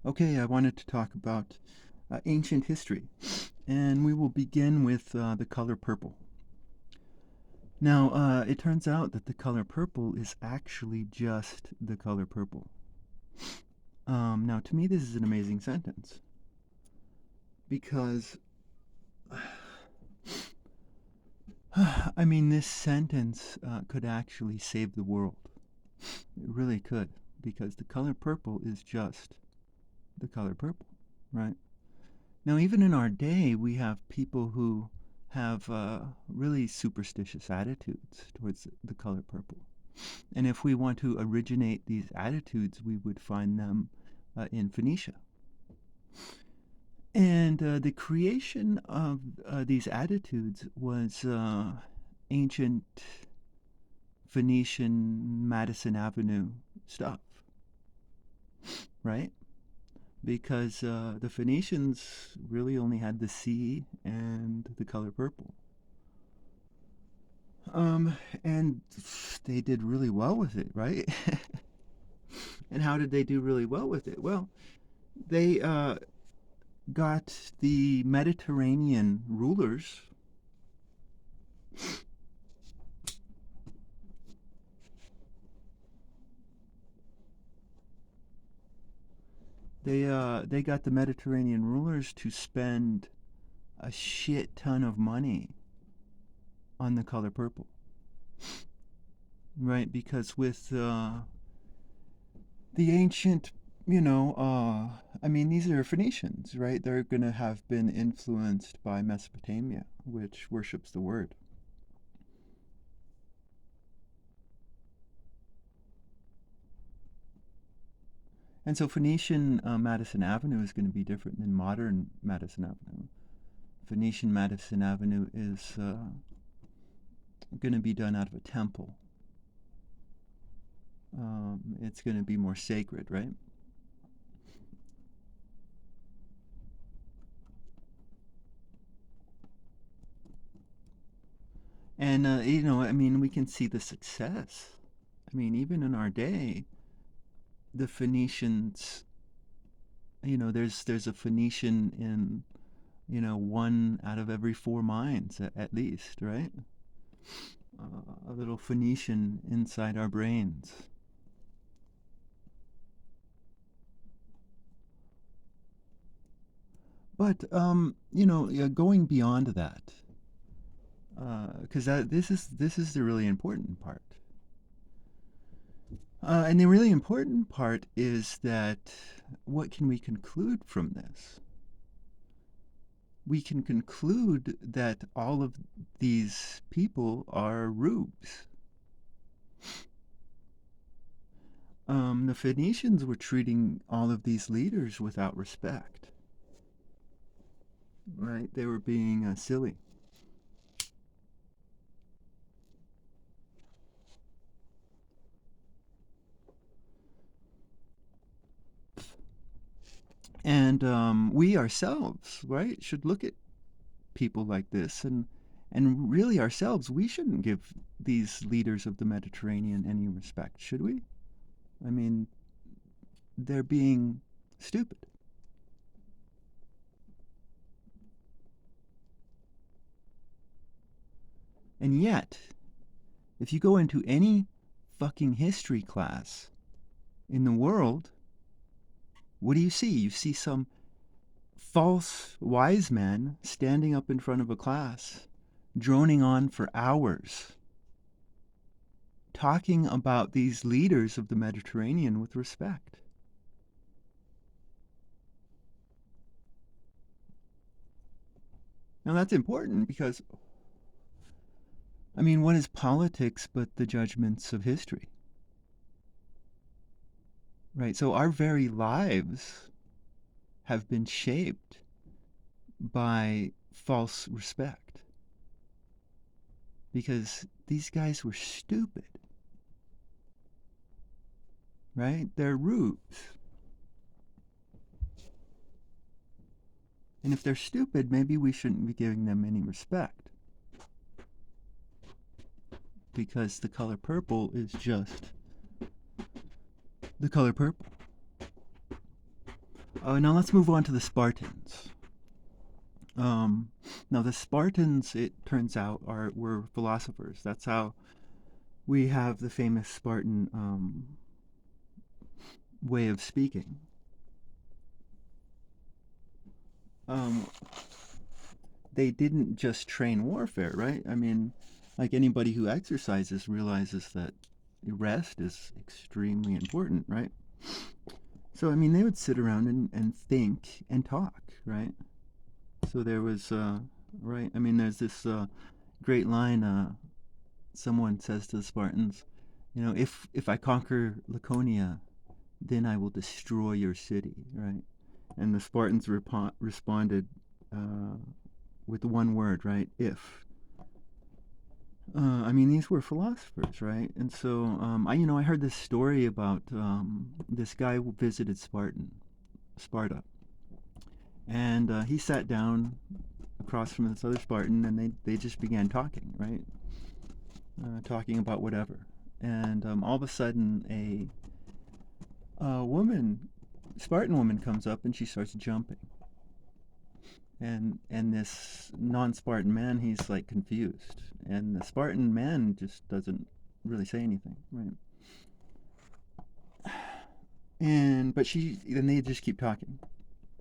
Okay, I wanted to talk about ancient history, and we will begin with the color purple. Now, it turns out that the color purple is actually just the color purple. Now, to me, this is an amazing sentence because, I mean, this sentence could actually save the world. It really could, because the color purple is just the color purple, right? Now, even in our day, we have people who have really superstitious attitudes towards the color purple. And if we want to originate these attitudes, we would find them in Phoenicia. And the creation of these attitudes was ancient Phoenician Madison Avenue stuff, right? Because the Phoenicians really only had the sea and the color purple. Um, and they did really well with it, right? And how did they do really well with it? Well, they got the Mediterranean rulers. They got the Mediterranean rulers to spend a shit ton of money on the color purple, right? Because with the ancient, I mean, these are Phoenicians, right? They're going to have been influenced by Mesopotamia, which worships the word. And so Phoenician Madison Avenue is going to be different than modern Madison Avenue. Phoenician Madison Avenue is going to be done out of a temple. It's going to be more sacred, right? And, I mean, we can see the success. I mean, even in our day, the Phoenicians, there's a Phoenician in, one out of every four minds at least, right? A little Phoenician inside our brains. But yeah, going beyond that, because this is the really important part. And the really important part is that what can we conclude from this? We can conclude that all of these people are rubes. The Phoenicians were treating all of these leaders without respect, right? They were being silly. And we ourselves, right, should look at people like this and really ourselves, we shouldn't give these leaders of the Mediterranean any respect, should we? I mean, they're being stupid. And yet, if you go into any fucking history class in the world, what do you see? You see some false wise man standing up in front of a class, droning on for hours, talking about these leaders of the Mediterranean with respect. Now that's important because, I mean, what is politics but the judgments of history? Right? So our very lives have been shaped by false respect because these guys were stupid, right? They're rubes. And if they're stupid, maybe we shouldn't be giving them any respect because the color purple is just the color purple. Now let's move on to the Spartans. Um, Now the Spartans, it turns out, were philosophers. That's how we have the famous Spartan way of speaking. Um, they didn't just train warfare, right? I mean, like anybody who exercises realizes that rest is extremely important, right? So, I mean, they would sit around and think and talk, right? So there was, right? I mean, there's this great line someone says to the Spartans, if I conquer Laconia, then I will destroy your city, right? And the Spartans responded uh, with one word, right? If. I mean, these were philosophers, right? And so, I heard this story about this guy who visited Sparta, and he sat down across from this other Spartan, and they just began talking, right? Talking about whatever. And all of a sudden, a woman, Spartan woman, comes up and she starts jumping. And this non-Spartan man, he's like confused, and the Spartan man just doesn't really say anything, right? And but then they just keep talking,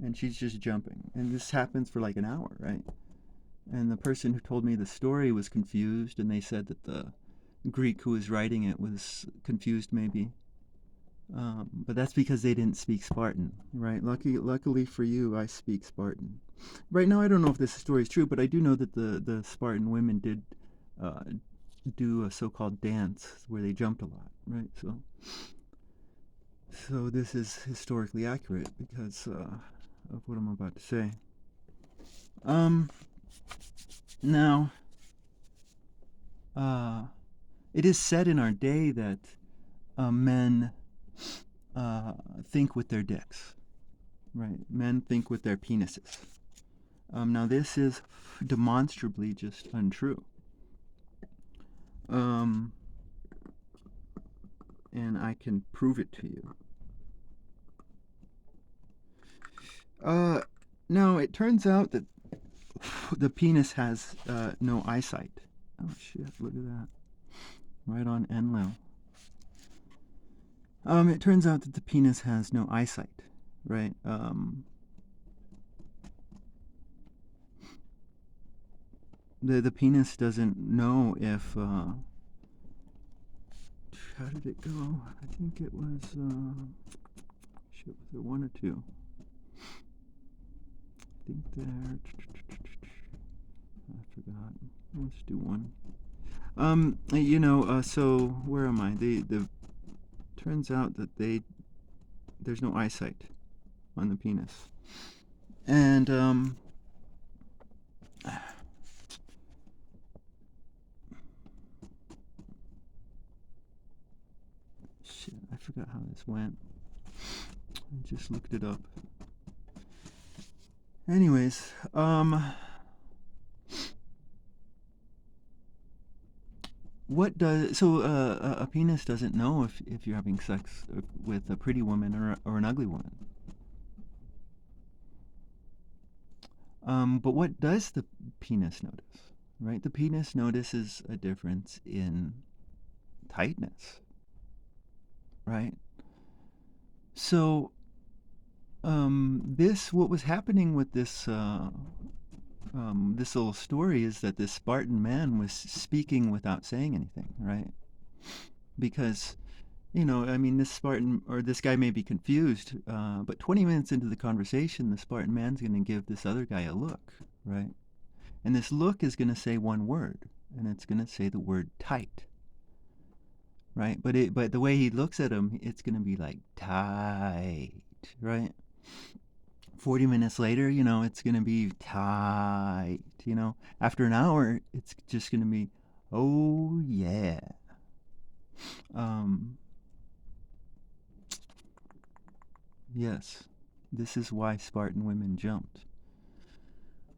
and she's just jumping, and this happens for like an hour, right? And the person who told me the story was confused, and they said that the Greek who was writing it was confused, maybe. But that's because they didn't speak Spartan, right? Luckily for you, I speak Spartan. Right now, I don't know if this story is true, but I do know that the Spartan women did uh, do a so-called dance where they jumped a lot, right? So this is historically accurate because of what I'm about to say. Um, Now, uh, it is said in our day that men think with their dicks, right? Men think with their penises. Now, this is demonstrably just untrue. And I can prove it to you. Now, it turns out that the penis has no eyesight. Oh, shit, look at that. Right on Enlil. It turns out that the penis has no eyesight, right? The penis doesn't know if how did it go? I think it was shit, was it one or two? I think there. I forgot. Let's do one. So where am I? The turns out that there's no eyesight on the penis, and shit, I forgot how this went. I just looked it up. Anyways, what does a penis doesn't know if you're having sex with a pretty woman or an ugly woman. But what does the penis notice? Right, the penis notices a difference in tightness. Right. So what was happening with this little story is that this Spartan man was speaking without saying anything, right? Because, I mean, this Spartan or this guy may be confused, but 20 minutes into the conversation, the Spartan man's going to give this other guy a look, right? And this look is going to say one word, and it's going to say the word tight, right? But the way he looks at him, it's going to be like tight, right? 40 minutes later, it's going to be tight, After an hour, it's just going to be, oh, yeah. Yes, this is why Spartan women jumped.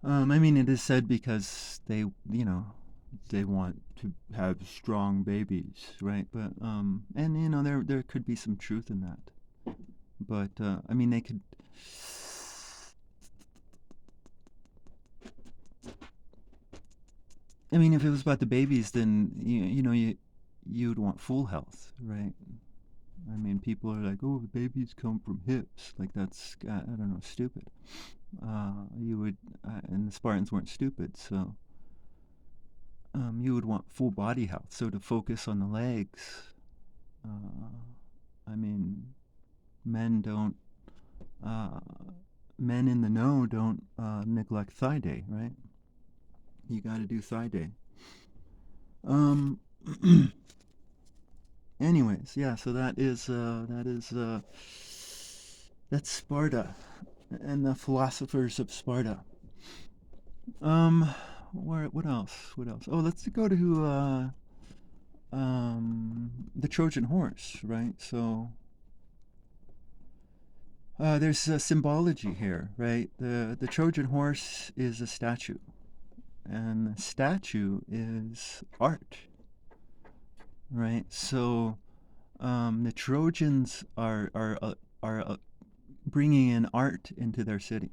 I mean, it is said because they want to have strong babies, right? But, and, there could be some truth in that. But, I mean, they could I mean, if it was about the babies, then you'd want full health, right? I mean, people are like, "Oh, the babies come from hips." Like that's I don't know, stupid. You would, and the Spartans weren't stupid, so you would want full body health. So to focus on the legs, uh, I mean, men don't. Uh, Men in the know don't neglect thigh day, right? You got to do thigh day. Um. Anyways, yeah. So that's Sparta and the philosophers of Sparta. Um. What else? What else? Oh, let's go to the Trojan horse, right? So there's a symbology here, right? The Trojan horse is a statue, and the statue is art, right? So the Trojans are bringing in art into their city,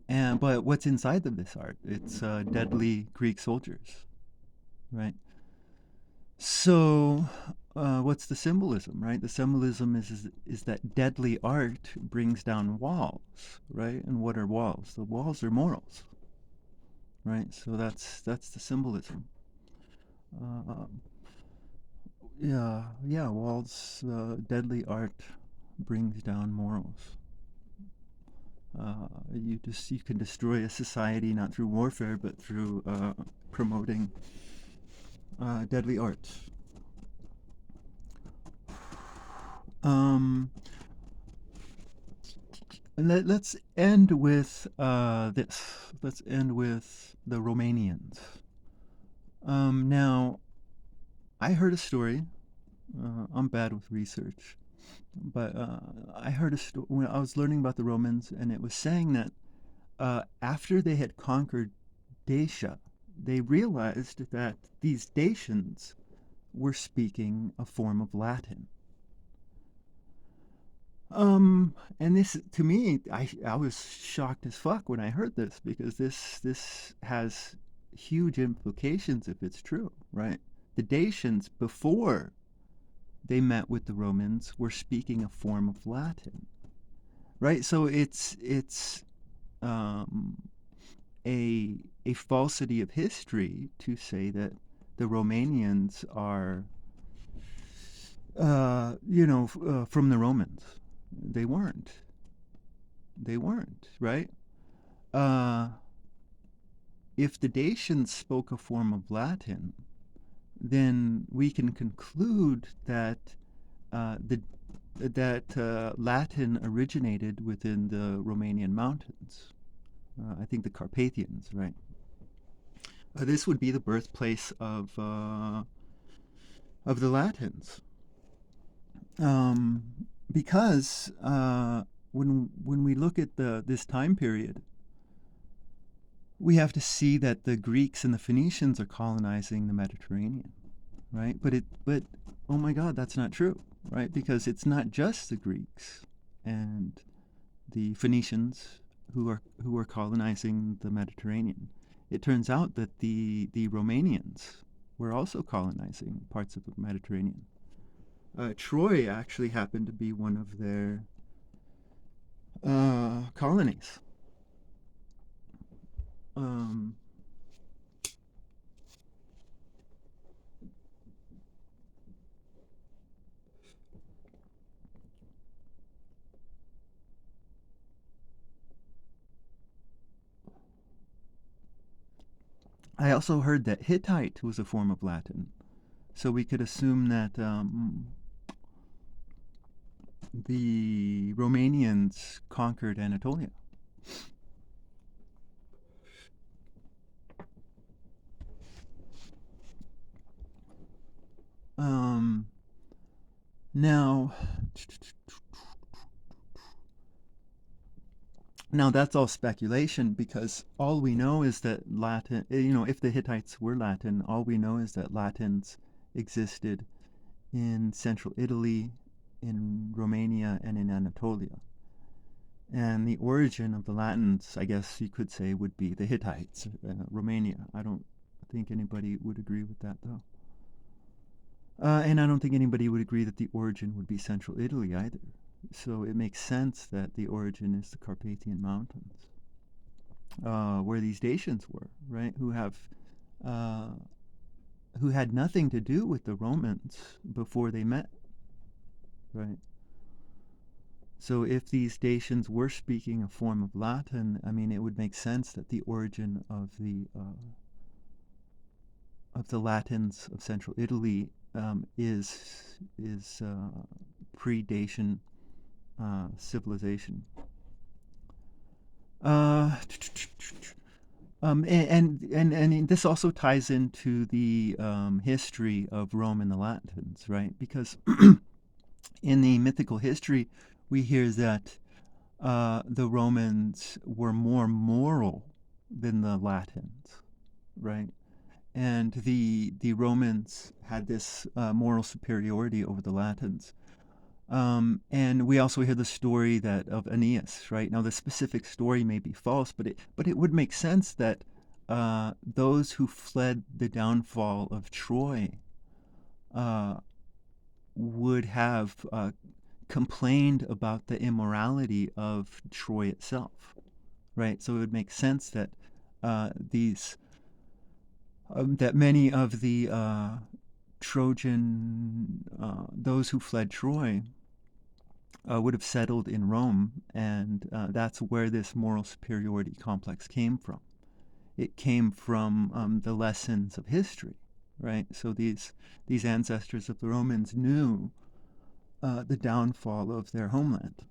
and but what's inside of this art? It's deadly Greek soldiers, right? So, what's the symbolism, right? The symbolism is that deadly art brings down walls, right? And what are walls? The walls are morals, right? So that's the symbolism. Uh, yeah. Walls, deadly art brings down morals. You can destroy a society not through warfare, but through promoting deadly art. Um, let's end with this. Let's end with the Romanians. Now, I heard a story. I'm bad with research, but I heard a story when I was learning about the Romans, and it was saying that after they had conquered Dacia, they realized that these Dacians were speaking a form of Latin. And this to me, I was shocked as fuck when I heard this because this has huge implications if it's true, right? The Dacians before they met with the Romans were speaking a form of Latin, right? So it's um, a falsity of history to say that the Romanians are from the Romans. They weren't. They weren't, right? Uh, if the Dacians spoke a form of Latin, then we can conclude that the that Latin originated within the Romanian mountains. I think the Carpathians, right? This would be the birthplace of the Latins, um, because when we look at this time period, we have to see that the Greeks and the Phoenicians are colonizing the Mediterranean, right? But oh my God, that's not true, right? Because it's not just the Greeks and the Phoenicians who are colonizing the Mediterranean. It turns out that the Romanians were also colonizing parts of the Mediterranean. Troy actually happened to be one of their colonies. Um, I also heard that Hittite was a form of Latin, so we could assume that the Romanians conquered Anatolia. Um, now, now that's all speculation because all we know is that Latin, if the Hittites were Latin, all we know is that Latins existed in central Italy, in Romania, and in Anatolia. And the origin of the Latins, I guess you could say, would be the Hittites, Romania. I don't think anybody would agree with that, though. And I don't think anybody would agree that the origin would be central Italy either. So it makes sense that the origin is the Carpathian Mountains, where these Dacians were, right? Uh, who had nothing to do with the Romans before they met, right? So if these Dacians were speaking a form of Latin, I mean, it would make sense that the origin of the Latins of Central Italy is pre-Dacian civilization. Uh, and this also ties into the history of Rome and the Latins, right? Because in the mythical history, we hear that the Romans were more moral than the Latins, right? And the Romans had this moral superiority over the Latins. And we also hear the story that of Aeneas, right? Now, the specific story may be false, but it would make sense that those who fled the downfall of Troy uh, would have complained about the immorality of Troy itself, right? So it would make sense that these that many of the Trojan those who fled Troy would have settled in Rome, and that's where this moral superiority complex came from. It came from the lessons of history, right? So these ancestors of the Romans knew the downfall of their homeland,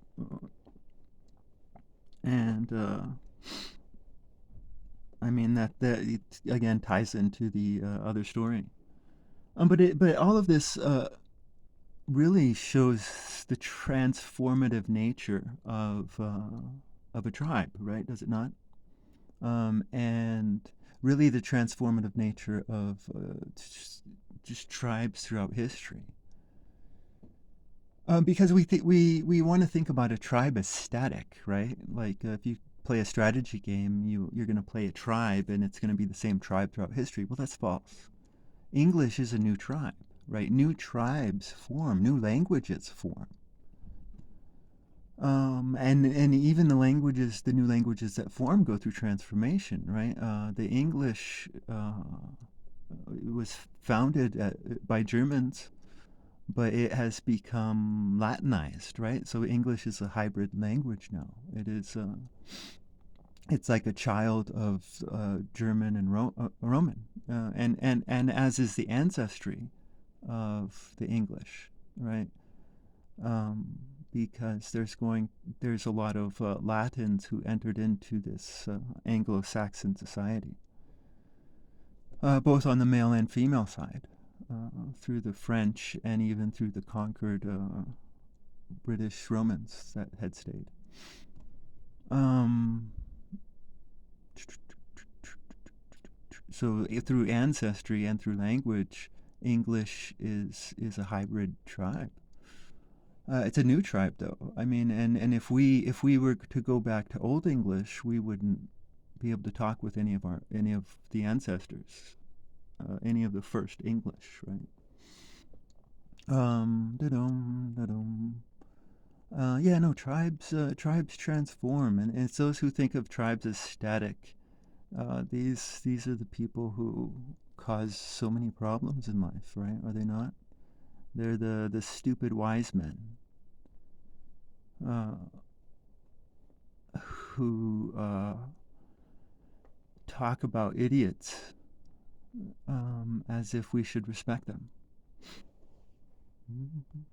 and I mean that it, again ties into the other story. But all of this really shows the transformative nature of a tribe, right? Does it not? And really the transformative nature of just tribes throughout history. Because we want to think about a tribe as static, right? Like if you play a strategy game, you're going to play a tribe, and it's going to be the same tribe throughout history. Well, that's false. English is a new tribe, right? New tribes form, new languages form. And even the new languages that form go through transformation, right? The English was founded by Germans, but it has become Latinized, right? So English is a hybrid language now. It's like a child of German and Roman, and as is the ancestry of the English, right? Um, because there's a lot of Latins who entered into this Anglo-Saxon society, both on the male and female side, through the French and even through the conquered British Romans that had stayed. So through ancestry and through language, English is a hybrid tribe. It's a new tribe, though. I mean, and if we were to go back to Old English, we wouldn't be able to talk with any of the ancestors, any of the first English, right? Da-dum, da-dum. Yeah, no, tribes transform, and it's those who think of tribes as static. These are the people who cause so many problems in life, right? Are they not? They're the stupid wise men uh, who talk about idiots as if we should respect them.